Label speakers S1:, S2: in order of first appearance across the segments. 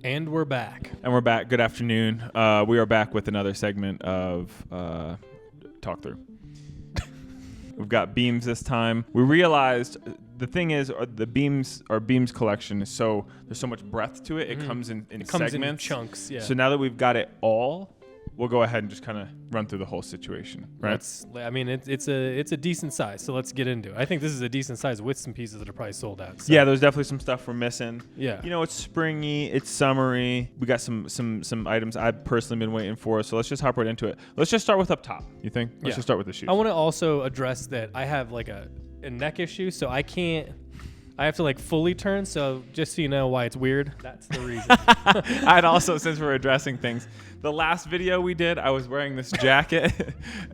S1: And we're back.
S2: Good afternoon. We are back with another segment of Talk Through. We've got Beams this time. We realized the thing is the Beams, our Beams collection is there's so much breadth to it. It comes in segments.
S1: In chunks, yeah.
S2: So now that we've got it all, we'll go ahead and just kind of run through the whole situation, right?
S1: It's a decent size, so let's get into it. I think this is a decent size with some pieces that are probably sold out. So.
S2: Yeah, there's definitely some stuff we're missing.
S1: Yeah.
S2: You know, it's springy, it's summery. We got some items I've personally been waiting for, so let's just hop right into it. Let's just start with up top, you think? Let's just start with the shoes.
S1: I want to also address that I have like a neck issue, so I have to like fully turn, so just so you know why it's weird, that's the reason.
S2: I'd also, since we're addressing things, the last video we did, I was wearing this jacket,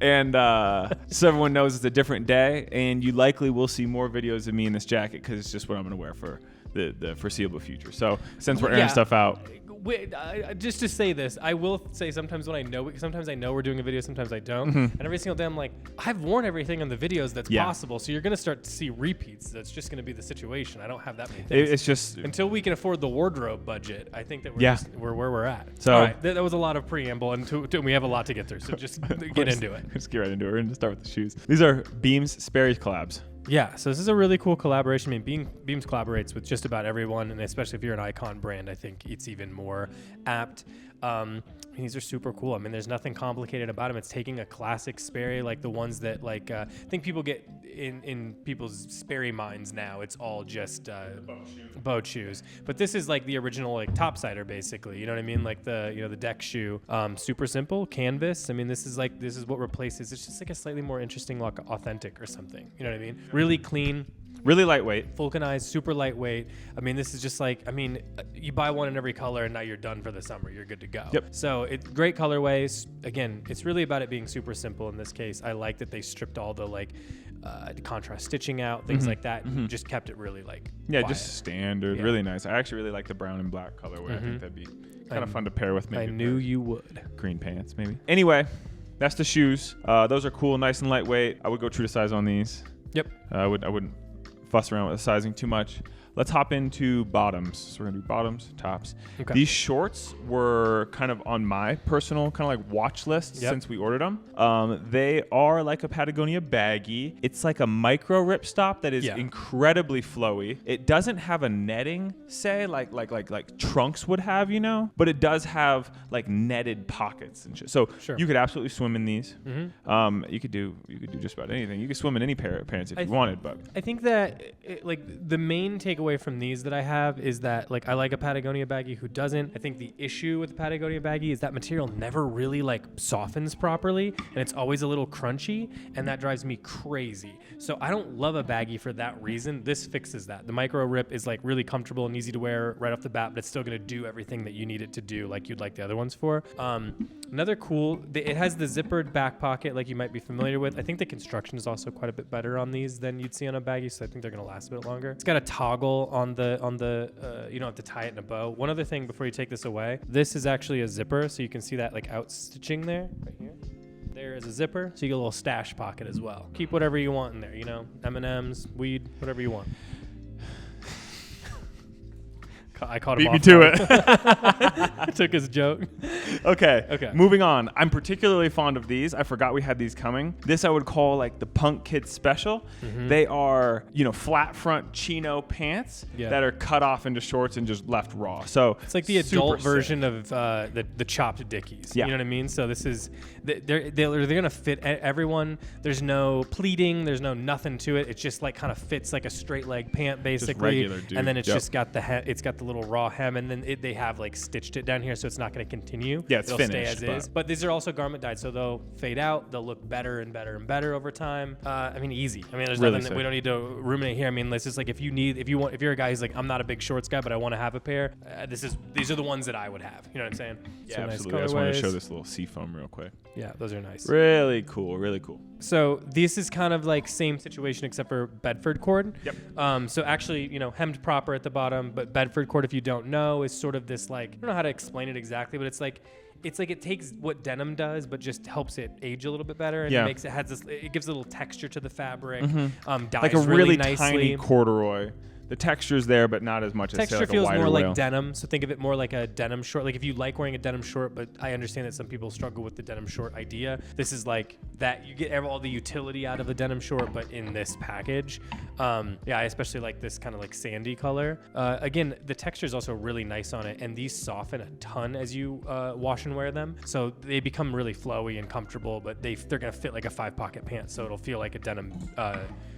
S2: and so everyone knows it's a different day, and you likely will see more videos of me in this jacket because it's just what I'm going to wear for the foreseeable future. So since we're airing stuff out.
S1: Just to say this, I will say sometimes I know we're doing a video, sometimes I don't. And every single day I'm like, I've worn everything in the videos that's possible. So you're going to start to see repeats. That's just going to be the situation. I don't have that many things.
S2: It's just
S1: until we can afford the wardrobe budget. I think that we're where we're at.
S2: So
S1: all right, that was a lot of preamble, and we have a lot to get through. So just get into it.
S2: Let's get right into it. We're going to start with the shoes. These are Beams Sperry collabs.
S1: Yeah, so this is a really cool collaboration. I mean, Beams collaborates with just about everyone, and especially if you're an icon brand, I think it's even more apt. These are super cool. I mean, there's nothing complicated about them. It's taking a classic Sperry, like the ones that I think people get in people's Sperry minds now. It's all just boat shoes. But this is like the original like topsider, basically. You know what I mean? Like the deck shoe. Super simple canvas. I mean, this is what replaces. It's just like a slightly more interesting, like authentic or something. You know what I mean? Really clean.
S2: Really lightweight.
S1: Vulcanized, super lightweight. I mean, this is just you buy one in every color and now you're done for the summer. You're good to go.
S2: Yep.
S1: So it's great colorways. Again, it's really about it being super simple in this case. I like that they stripped all the contrast stitching out, things like that, and just kept it really quiet.
S2: Just standard. Really nice. I actually really like the brown and black colorway. I think that'd be kind of fun to pair with maybe.
S1: I knew you would.
S2: Green pants, maybe. Anyway, that's the shoes. Those are cool, nice and lightweight. I would go true to size on these.
S1: Yep.
S2: I wouldn't fuss around with the sizing too much. Let's hop into bottoms. So we're gonna do bottoms, tops. Okay. These shorts were kind of on my personal kind of like watch list since we ordered them. They are like a Patagonia baggy. It's like a micro ripstop that is incredibly flowy. It doesn't have a netting, say like trunks would have, but it does have like netted pockets and shit. So you could absolutely swim in these. You could do just about anything. You could swim in any pair of pants if you wanted. But
S1: I think that the main takeaway from these that I have is that I like a Patagonia baggy. Who doesn't? I think the issue with the Patagonia baggy is that material never really softens properly, and it's always a little crunchy, and that drives me crazy. So I don't love a baggy for that reason. This fixes that. The micro rip is really comfortable and easy to wear right off the bat, but it's still going to do everything that you need it to do, like you'd like the other ones for. Another cool, it has the zippered back pocket like you might be familiar with. I think the construction is also quite a bit better on these than you'd see on a baggy, so I think they're going to last a bit longer. It's got a toggle on the you don't have to tie it in a bow. One other thing before you take this away, this is actually a zipper, so you can see that out stitching there, right here. There is a zipper, so you get a little stash pocket as well. Keep whatever you want in there, M&Ms, weed, whatever you want. I caught him off.
S2: Beat me to it.
S1: I took his joke.
S2: Okay. Moving on. I'm particularly fond of these. I forgot we had these coming. This I would call the Punk Kid Special. They are, flat front chino pants that are cut off into shorts and just left raw. So
S1: it's like the adult version of the chopped Dickies.
S2: Yeah.
S1: You know what I mean? So this is they're gonna fit everyone. There's no pleating. There's no nothing to it. It just kind of fits like a straight leg pant basically.
S2: Just regular, dude.
S1: And then it's just got the little raw hem, and then they have stitched it down here, so it's not going to continue.
S2: Yeah, it'll
S1: finished, stay as is. But these are also garment dyed, so they'll fade out. They'll look better and better and better over time. Easy. There's
S2: really
S1: nothing that we don't need to ruminate here. This is if you're a guy who's I'm not a big shorts guy, but I want to have a pair. These are the ones that I would have. You know what I'm saying?
S2: Yeah, absolutely. I just want to show this little seafoam real quick.
S1: Yeah, those are nice.
S2: Really cool. Really cool.
S1: So this is kind of same situation except for Bedford cord.
S2: Yep.
S1: So actually, hemmed proper at the bottom, but Bedford cord, if you don't know, is sort of this I don't know how to explain it exactly, but it's it takes what denim does, but just helps it age a little bit better, and it gives a little texture to the fabric. Dyes
S2: like a really
S1: nicely.
S2: tiny corduroy the texture's there, but not as much as
S1: texture
S2: say, like
S1: feels
S2: a wider
S1: more
S2: whale.
S1: like denim. So think of it more like a denim short. Like if you like wearing a denim short, but I understand that some people struggle with the denim short idea. This is like that. You get all the utility out of a denim short, but in this package. Yeah, I especially like this kind of like sandy color. Again, the texture is also really nice on it, and these soften a ton as you wash and wear them. So they become really flowy and comfortable, but they're gonna fit like a 5-pocket pant, so it'll feel like a denim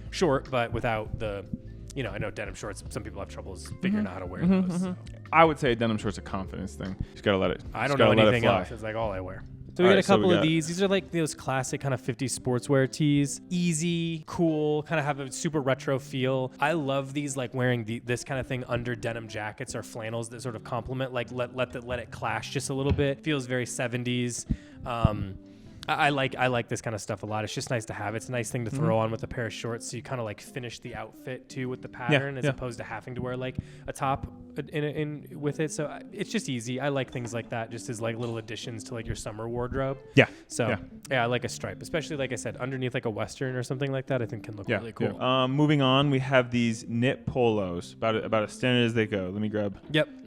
S1: short, but without the, you know, I know denim shorts, some people have troubles figuring out how to wear those. So.
S2: I would say denim short's a confidence thing. Just gotta let it.
S1: I don't know anything else. It's like all I wear. So we got a couple of these. These are like those classic kind of 50s sportswear tees. Easy, cool, kind of have a super retro feel. I love these, like wearing this kind of thing under denim jackets or flannels that sort of complement, like let it clash just a little bit. Feels very 70s. I like this kind of stuff a lot. It's just nice to have. It's a nice thing to throw on with a pair of shorts, so you kind of like finish the outfit too with the pattern, as opposed to having to wear like a top in with it. So it's just easy. I like things like that, just as like little additions to like your summer wardrobe. Yeah. So yeah, I like a stripe, especially like I said, underneath like a Western or something like that. I think can look really cool.
S2: Yeah. Moving on, we have these knit polos, about as standard as they go. Let me grab.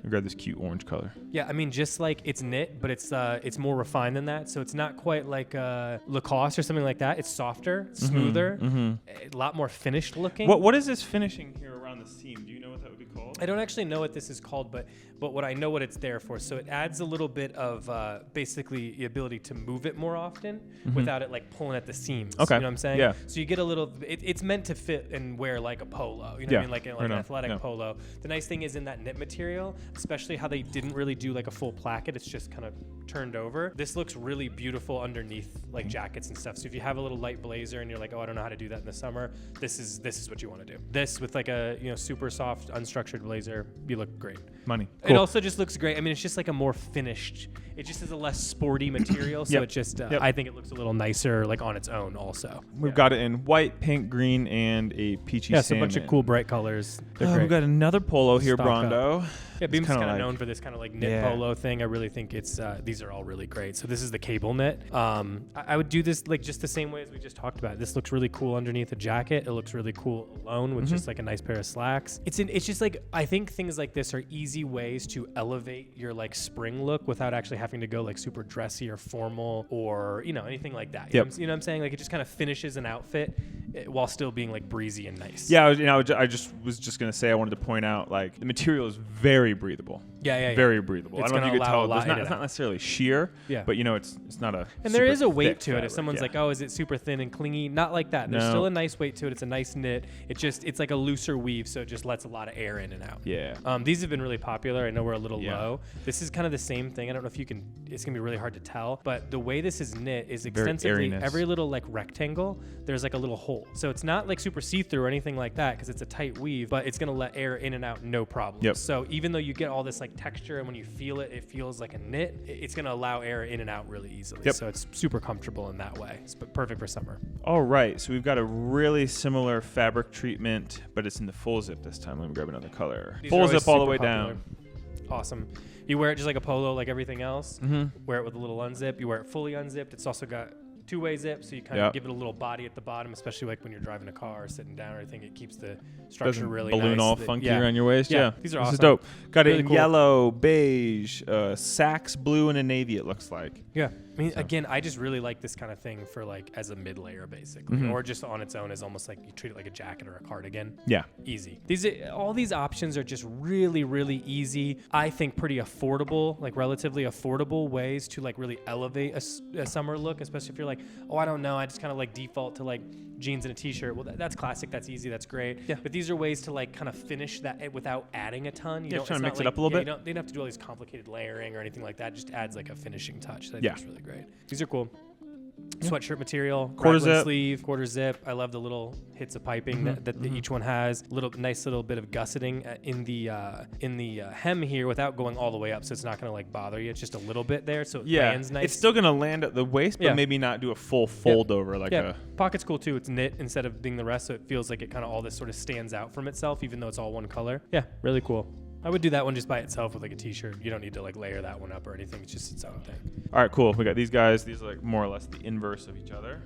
S2: Grab this cute orange color.
S1: Yeah, I mean, just like it's knit, but it's more refined than that. So it's not quite like Lacoste or something like that. It's softer, smoother, a lot more finished looking.
S2: What is this finishing here around the seam? Do you know what that would be called?
S1: I don't actually know what this is called, but what I know what it's there for. So it adds a little bit of basically the ability to move it more often without it like pulling at the seams.
S2: Okay.
S1: You know what I'm saying?
S2: Yeah.
S1: So you get a little. It's meant to fit and wear like a polo. You know what I mean? Like an athletic polo. The nice thing is in that knit material, especially how they didn't really do like a full placket. It's just kind of turned over. This looks really beautiful underneath like jackets and stuff. So if you have a little light blazer and you're like, oh, I don't know how to do that in the summer, this is what you want to do. This with like a super soft unstructured blazer, you look great.
S2: Money.
S1: Cool. It also just looks great. I mean, it's just like a more finished. It just is a less sporty material, so it just I think it looks a little nicer like on its own. Also,
S2: we've got it in white, pink, green, and a peachy salmon.
S1: Yeah, a bunch of cool bright colors.
S2: We've got another polo here, Brondo.
S1: Yeah, Beams is kind of known for this kind of like knit polo thing. I really think it's these are all really great. So this is the cable knit. I would do this like just the same way as we just talked about. This looks really cool underneath a jacket. It looks really cool alone with just like a nice pair of slacks. It's just like I think things like this are easy ways to elevate your like spring look without actually having to go like super dressy or formal or anything like that. You know what I'm saying? Like it just kind of finishes an outfit while still being like breezy and nice.
S2: Yeah, I just was gonna say I wanted to point out like the material is very breathable.
S1: Yeah.
S2: Very breathable.
S1: It's
S2: I don't know if you could tell. It's
S1: not
S2: necessarily sheer. Yeah. But it's not a.
S1: And there is a weight to it. If someone's like, oh, is it super thin and clingy? Not like that. There's still a nice weight to it. It's a nice knit. It's like a looser weave, so it just lets a lot of air in and out.
S2: Yeah.
S1: These have been really popular. I know we're a little low. This is kind of the same thing. I don't know if you can. It's gonna be really hard to tell, but the way this is knit is extensively every little like rectangle. There's like a little hole, so it's not like super see-through or anything like that because it's a tight weave, but it's gonna let air in and out no problem.
S2: Yep.
S1: So even though you get all this like texture and when you feel it, it feels like a knit. It's gonna allow air in and out really easily. Yep. So it's super comfortable in that way. It's perfect for summer.
S2: All right, so we've got a really similar fabric treatment, but it's in the full zip this time. Let me grab another color.
S1: These
S2: full zip all the way
S1: popular.
S2: down.
S1: Awesome. You wear it just like a polo, like everything else. Wear it with a little unzip. You wear it fully unzipped. It's also got two-way zip, so you kind of give it a little body at the bottom, especially like when you're driving a car or sitting down or anything. It keeps the structure really nice.
S2: Balloon all funky around your waist. Yeah.
S1: These are awesome.
S2: This is dope. Got
S1: really
S2: it in
S1: cool.
S2: yellow, beige, sax blue, and a navy, it looks like.
S1: Yeah. I mean, again, I just really like this kind of thing for like as a mid layer, basically, or just on its own as almost like you treat it like a jacket or a cardigan. Yeah. Easy. All these options are just really, really easy. I think pretty affordable, like relatively affordable ways to like really elevate a summer look, especially if you're like, oh, I don't know, I just kind of like default to like jeans and a t-shirt. Well, that's classic. That's easy. That's great. Yeah. But these are ways to like kind of finish that without adding a ton. You
S2: trying to mix it up a little bit.
S1: They don't have to do all these complicated layering or anything like that. It just adds like a finishing touch. That I think is really great. These are cool. Sweatshirt material,
S2: quarter zip
S1: sleeve, quarter zip. I love the little hits of piping that each one has. Nice little bit of gusseting in the hem here without going all the way up, so it's not gonna like bother you. It's just a little bit there, so it lands nice.
S2: It's still gonna land at the waist, but maybe not do a full fold over like a.
S1: Pocket's cool too. It's knit instead of being the rest, so it feels like it kind of all this sort of stands out from itself, even though it's all one color. Yeah, really cool. I would do that one just by itself with like a t-shirt. You don't need to like layer that one up or anything. It's just its own thing.
S2: All right, cool. We got these guys. These are like more or less the inverse of each other.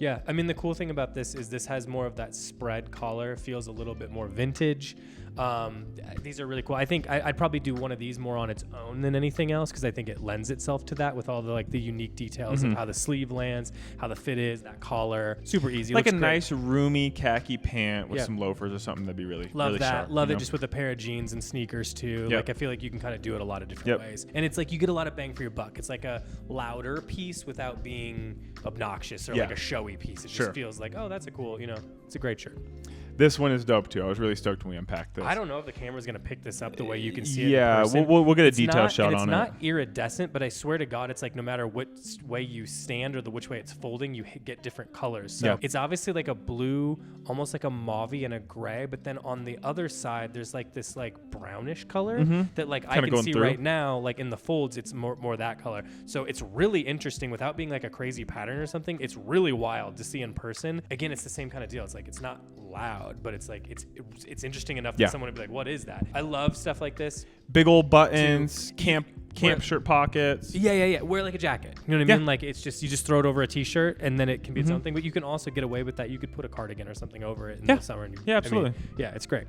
S1: Yeah, I mean, the cool thing about this is this has more of that spread collar, feels a little bit more vintage. These are really cool. I think I'd probably do one of these more on its own than anything else, because I think it lends itself to that with all the like the unique details of how the sleeve lands, how the fit is, that collar. Super easy.
S2: Like a
S1: great.
S2: nice roomy khaki pant with some loafers or something. That'd be really
S1: love that.
S2: Sharp,
S1: love it just with a pair of jeans and sneakers too. Like I feel like you can kind of do it a lot of different ways, and it's like you get a lot of bang for your buck. It's like a louder piece without being obnoxious or like a showy piece. It just feels like, oh, that's a cool, it's a great shirt.
S2: This one is dope too. I was really stoked when we unpacked this.
S1: I don't know if the camera's gonna pick this up the way you can see it.
S2: Yeah, we'll get a detailed shot on it.
S1: It's not iridescent, but I swear to God, it's like no matter which way you stand or which way it's folding, you get different colors. So it's obviously like a blue, almost like a mauvey and a gray. But then on the other side, there's like this like brownish color that like I can see right now, like in the folds, it's more that color. So it's really interesting without being like a crazy pattern or something. It's really wild to see in person. Again, it's the same kind of deal. It's like it's not loud, but it's like it's interesting enough that someone would be like, what is that? I love stuff like this.
S2: Big old buttons, camp shirt pockets.
S1: Yeah. Wear like a jacket. You know what I mean? Like it's just you just throw it over a t-shirt and then it can be its own thing. But you can also get away with that. You could put a cardigan or something over it in the summer. And
S2: absolutely.
S1: It's great.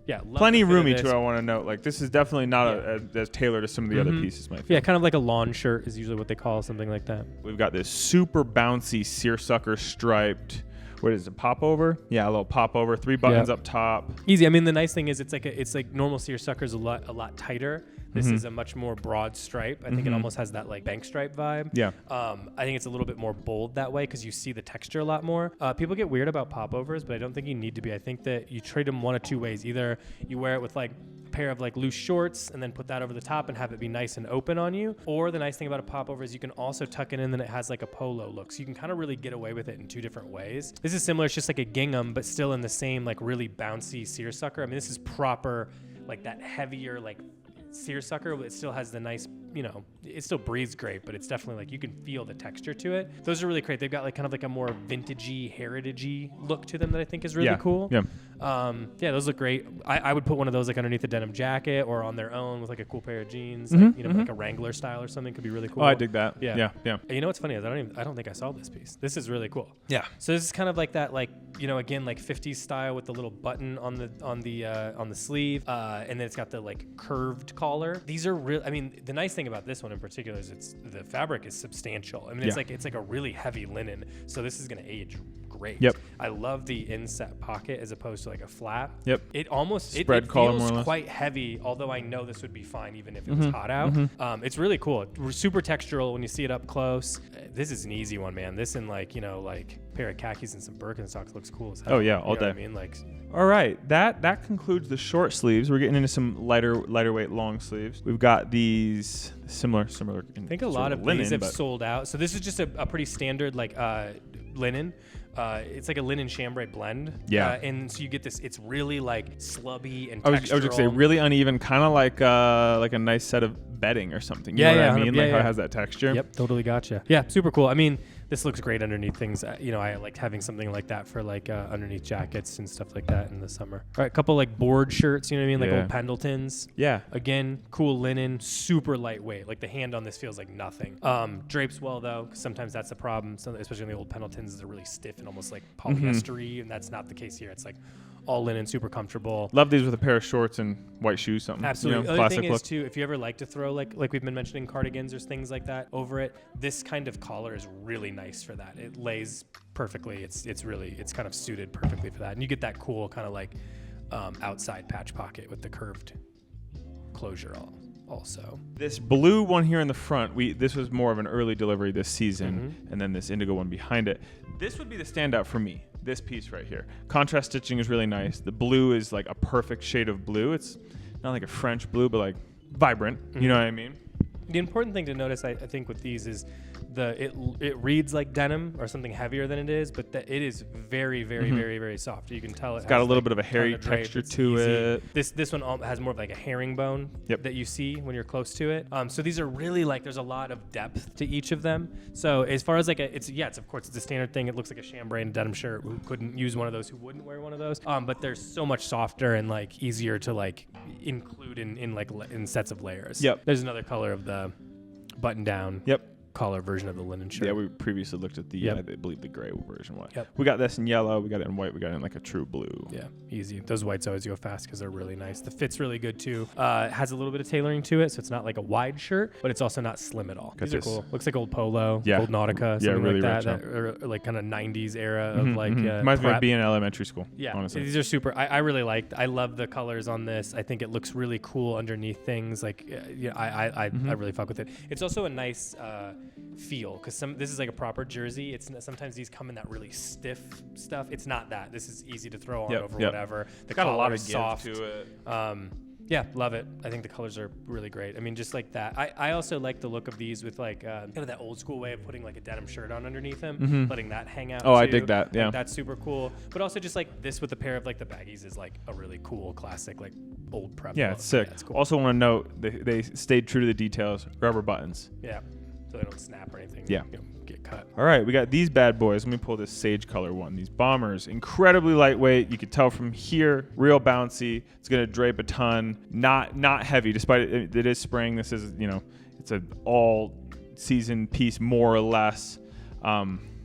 S1: Yeah,
S2: plenty roomy too. I want to note, like this is definitely not as tailored as some of the other pieces.
S1: Yeah, kind of like a lawn shirt is usually what they call something like that.
S2: We've got this super bouncy seersucker striped. What is it? Pop over? Yeah, a little pop over. 3 buttons up top.
S1: Easy. I mean, the nice thing is it's like normal seersucker is a lot tighter. This is a much more broad stripe. I think it almost has that like bank stripe vibe.
S2: Yeah.
S1: I think it's a little bit more bold that way because you see the texture a lot more. People get weird about popovers, but I don't think you need to be. I think that you trade them one of two ways. Either you wear it with like a pair of like loose shorts and then put that over the top and have it be nice and open on you. Or the nice thing about a popover is you can also tuck it in and it has like a polo look. So you can kind of really get away with it in 2 different ways. This is similar. It's just like a gingham, but still in the same like really bouncy seersucker. I mean, this is proper like that heavier like seersucker, but it still has the nice, it still breathes great, but it's definitely like you can feel the texture to it. Those are really great. They've got like kind of like a more vintagey, heritagey look to them that I think is really cool. Those look great. I would put one of those like underneath a denim jacket or on their own with like a cool pair of jeans, like a Wrangler style or something could be really cool.
S2: Oh, I dig that.
S1: Yeah. You know what's funny is I don't think I saw this piece. This is really cool.
S2: Yeah.
S1: So this is kind of like that, like again, like 50s style with the little button on the sleeve, and then it's got the like curved collar. These are real. I mean, the nice thing about this one in particular is the fabric is substantial. I mean, it's like a really heavy linen, so this is gonna age great.
S2: Yep.
S1: I love the inset pocket as opposed to like a flap.
S2: Yep.
S1: It almost
S2: spread collar more or
S1: feels
S2: less.
S1: quite heavy, although I know this would be fine even if it was hot out. It's really cool. Super textural when you see it up close. This is an easy one, man. This and like pair of khakis and some Birkenstocks looks cool as hell.
S2: Oh yeah, all day.
S1: I mean, like.
S2: All right, that concludes the short sleeves. We're getting into some lighter weight long sleeves. We've got these similar.
S1: I think a lot of these have sold out. So this is just a pretty standard like linen. It's like a linen chambray blend.
S2: Yeah.
S1: And so you get this. It's really like slubby and textural.
S2: I was just gonna say really uneven, kind of like a nice set of bedding or something. You know what I mean? Like how it has that texture.
S1: Yep, totally gotcha. Yeah, super cool. I mean, this looks great underneath things. I like having something like that for like underneath jackets and stuff like that in the summer. All right, a couple like board shirts, you know what I mean? Like old Pendletons.
S2: Yeah.
S1: Again, cool linen, super lightweight. Like the hand on this feels like nothing. Drapes well though, because sometimes that's the problem. Especially in the old Pendletons, they're really stiff and almost like polyester-y, and that's not the case here. It's like all linen, super comfortable.
S2: Love these with a pair of shorts and white shoes, something.
S1: Absolutely. The other thing is too, if you ever like to throw like we've been mentioning cardigans or things like that over it, this kind of collar is really nice for that. It lays perfectly. It's kind of suited perfectly for that, and you get that cool kind of like outside patch pocket with the curved closure also.
S2: This blue one here in the front, this was more of an early delivery this season, and then this indigo one behind it. This would be the standout for me. This piece right here. Contrast stitching is really nice. The blue is like a perfect shade of blue. It's not like a French blue, but like vibrant. You know what I mean?
S1: The important thing to notice, I think, with these is it reads like denim or something heavier than it is, but it is very, very, very, very soft. You can tell
S2: it's got a little bit of a hairy texture to it.
S1: This one has more of like a herringbone that you see when you're close to it. So these are really like there's a lot of depth to each of them. So as far as like it's of course it's a standard thing. It looks like a chambray and denim shirt. Who couldn't use one of those? Who wouldn't wear one of those? But they're so much softer and like easier to like include in sets of layers.
S2: Yep.
S1: There's another color of the button down.
S2: Yep.
S1: collar version of the linen shirt.
S2: Yeah, we previously looked at the, I believe the gray version was.
S1: Yep.
S2: We got this in yellow. We got it in white. We got it in like a true blue.
S1: Yeah, easy. Those whites always go fast because they're really nice. The fit's really good too. It has a little bit of tailoring to it, so it's not like a wide shirt, but it's also not slim at all. These are cool. Looks like old polo, old Nautica, something
S2: really
S1: like that, or like kind of 90s era of like.
S2: Reminds me of being in elementary school.
S1: Yeah,
S2: honestly.
S1: These are super. I really liked. I love the colors on this. I think it looks really cool underneath things. Like, I really fuck with it. It's also a nice feel because this is like a proper jersey. It's sometimes these come in that really stiff stuff. It's not that. This is easy to throw on over whatever.
S2: The got a lot of
S1: soft
S2: give to it.
S1: Yeah, love it. I think the colors are really great. I mean, just like that. I also like the look of these with like kind of that old school way of putting like a denim shirt on underneath them, letting that hang out.
S2: Oh, too. I dig that. Yeah,
S1: like, that's super cool. But also just like this with a pair of like the baggies is like a really cool classic like old prep.
S2: Yeah,
S1: look.
S2: it's sick.
S1: Yeah, it's cool.
S2: Also want to note they stayed true to the details. Rubber buttons.
S1: Yeah, so they don't snap or anything.
S2: Yeah.
S1: Get cut.
S2: All right, we got these bad boys. Let me pull this sage color one. These bombers, incredibly lightweight. You can tell from here, real bouncy. It's gonna drape a ton. Not heavy, despite it is spring. This is it's an all season piece more or less.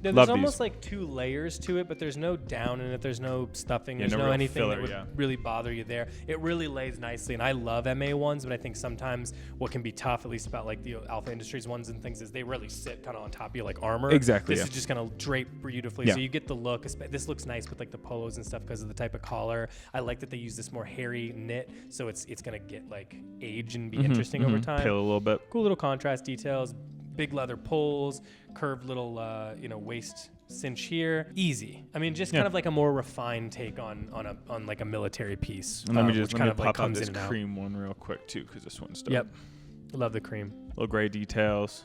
S1: There's almost like 2 layers to it, but there's no down in it. There's no stuffing. There's no anything filler, that would really bother you there. It really lays nicely, and I love MA ones, but I think sometimes what can be tough, at least about like the Alpha Industries ones and things, is they really sit kind of on top of you like armor.
S2: Exactly.
S1: This is just going to drape beautifully, so you get the look. This looks nice with like the polos and stuff because of the type of collar. I like that they use this more hairy knit, so it's going to get like age and be interesting over time.
S2: Peel a little bit.
S1: Cool little contrast details. Big leather pulls, curved little, waist cinch here. Easy. I mean, just kind of like a more refined take on like a military piece.
S2: And let me just
S1: kind of
S2: pop
S1: like
S2: out
S1: comes
S2: this
S1: in and
S2: cream one real quick too, because this one's dope.
S1: Yep. Love the cream.
S2: Little gray details.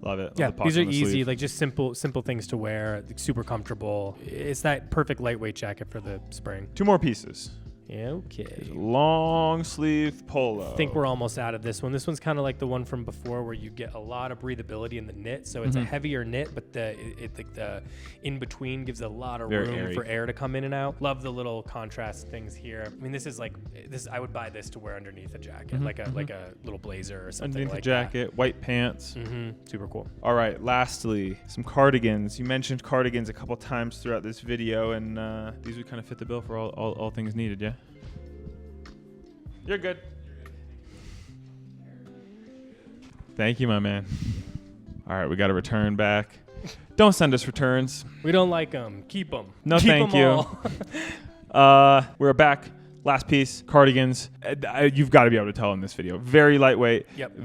S2: Love it.
S1: Yeah,
S2: the
S1: these are
S2: the
S1: easy,
S2: sleeve.
S1: like just simple things to wear. Super comfortable. It's that perfect lightweight jacket for the spring.
S2: 2 more pieces.
S1: Okay.
S2: Long sleeve polo.
S1: I think we're almost out of this one. This one's kind of like the one from before where you get a lot of breathability in the knit. So it's a heavier knit, but the in between gives a lot of room for air to come in and out. Love the little contrast things here. I mean, this is like this. I would buy this to wear underneath a jacket, like a little blazer or something
S2: underneath
S1: like
S2: the jacket, white pants.
S1: Super cool.
S2: All right. Lastly, some cardigans. You mentioned cardigans a couple times throughout this video, and these would kind of fit the bill for all things needed. Yeah. You're good. Thank you, my man. All right, we got a return back. Don't send us returns.
S1: We don't like them. Keep them.
S2: No,
S1: Keep
S2: thank
S1: them
S2: you.
S1: all.
S2: We're back. Last piece, cardigans. You've got to be able to tell in this video. Very lightweight.
S1: Yep.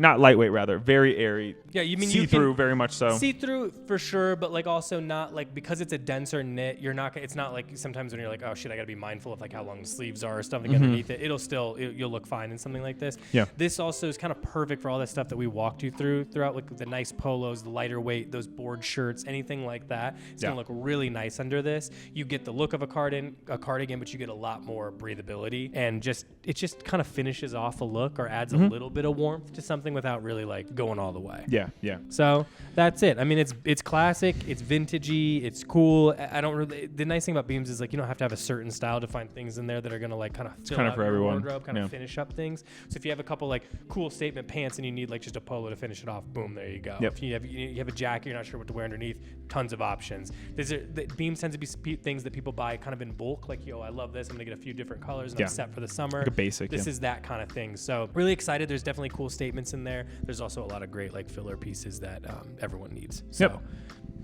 S2: Not lightweight, rather. Very airy.
S1: Yeah, you mean
S2: see-through, very much so.
S1: See-through for sure, but like also not like because it's a denser knit. It's not like sometimes when you're like, oh shit, I got to be mindful of like how long the sleeves are or something underneath it. You'll look fine in something like this.
S2: Yeah.
S1: This also is kind of perfect for all that stuff that we walked you throughout, like the nice polos, the lighter weight, those board shirts, anything like that. It's gonna look really nice under this. You get the look of a cardigan, but you get a lot more breathability, and it just kind of finishes off a look or adds a little bit of warmth to something without really like going all the way.
S2: Yeah.
S1: So that's it. I mean, it's classic, it's vintagey, it's cool. The nice thing about Beams is like you don't have to have a certain style to find things in there that are gonna like kind of fill out your wardrobe, kind of finish up things. So if you have a couple like cool statement pants and you need like just a polo to finish it off, boom, there you go.
S2: Yep.
S1: If you have a jacket, you're not sure what to wear underneath, tons of options. Beams tends to be things that people buy kind of in bulk. Like, yo, I love this. I'm gonna get a few different colors and I'm set for the summer.
S2: Like a basic.
S1: This is that kind of thing. So really excited. There's definitely cool statements in there. There's also a lot of great like filler pieces that everyone needs. So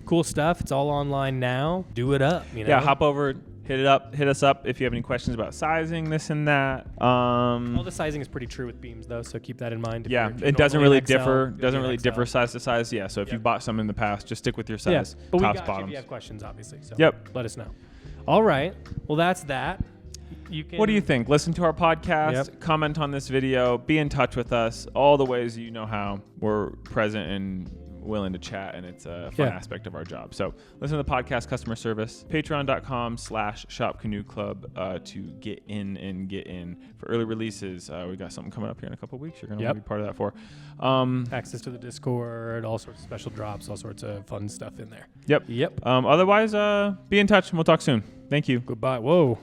S1: cool stuff. It's all online now. Do it up.
S2: Yeah, hop over, hit us up if you have any questions about sizing, this and that.
S1: All the sizing is pretty true with Beams though, so keep that in mind.
S2: It doesn't really differ. Differ size to size. Yeah, so if you've bought some in the past, just stick with your size.
S1: But
S2: tops,
S1: we got
S2: bottoms.
S1: you if you have questions, obviously. So let us know. All right. Well, that's that.
S2: What do you think? Listen to our podcast, comment on this video, be in touch with us, all the ways you know how. We're present and willing to chat, and it's a fun aspect of our job. So listen to the podcast customer service, patreon.com/shopcanoeclub to get in for early releases. We got something coming up here in a couple of weeks. You're going to want to be part of that for.
S1: Access to the Discord, all sorts of special drops, all sorts of fun stuff in there.
S2: Yep. Otherwise, be in touch and we'll talk soon. Thank you.
S1: Goodbye. Whoa.